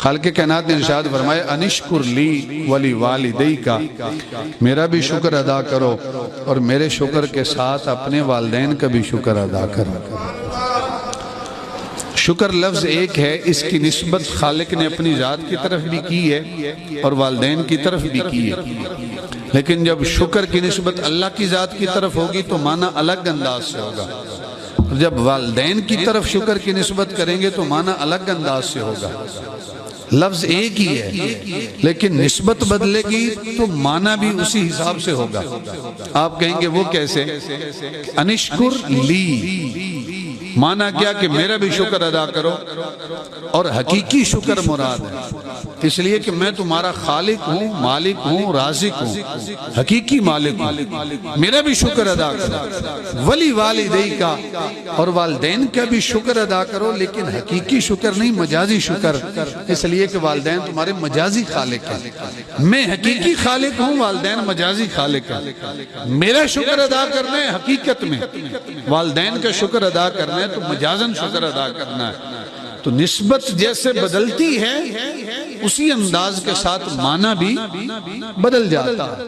خالق کائنات نے ارشاد فرمایا انشکر لی ولی والدی کا، میرا بھی شکر ادا کرو اور میرے شکر کے ساتھ اپنے والدین کا بھی شکر ادا کرو۔ شکر لفظ ایک ہے، اس کی نسبت خالق نے اپنی ذات کی طرف بھی کی ہے اور والدین کی طرف بھی کی ہے، لیکن جب شکر کی نسبت اللہ کی ذات کی طرف ہوگی تو معنی الگ انداز سے ہوگا، جب والدین کی طرف شکر کی نسبت کریں گے تو معنی الگ انداز سے ہوگا۔ لفظ ایک ہی ہے لیکن نسبت بدلے گی تو معنی بھی اسی حساب سے ہوگا۔ آپ کہیں گے وہ کیسے؟ انشکر لی معنی کیا کہ میرا بھی شکر ادا کرو، اور حقیقی شکر مراد ہے، اس لیے کہ میں تمہارا خالق ہوں، مالک ہوں، رازق ہوں، حقیقی مالک ہوں، میرا بھی شکر ادا کرو۔ ولی والدی کا، اور والدین کا بھی شکر ادا کرو، لیکن حقیقی شکر نہیں، مجازی شکر، اس لیے کہ والدین تمہارے مجازی خالق ہیں، میں حقیقی خالق ہوں، والدین مجازی خالق ہیں۔ میرا شکر ادا کرنا ہے حقیقت میں، والدین کا شکر ادا کرنا ہے تو مجازن شکر ادا کرنا ہے۔ تو نسبت جیسے بدلتی ہے اسی انداز کے ساتھ معنی بھی بدل جاتا ہے۔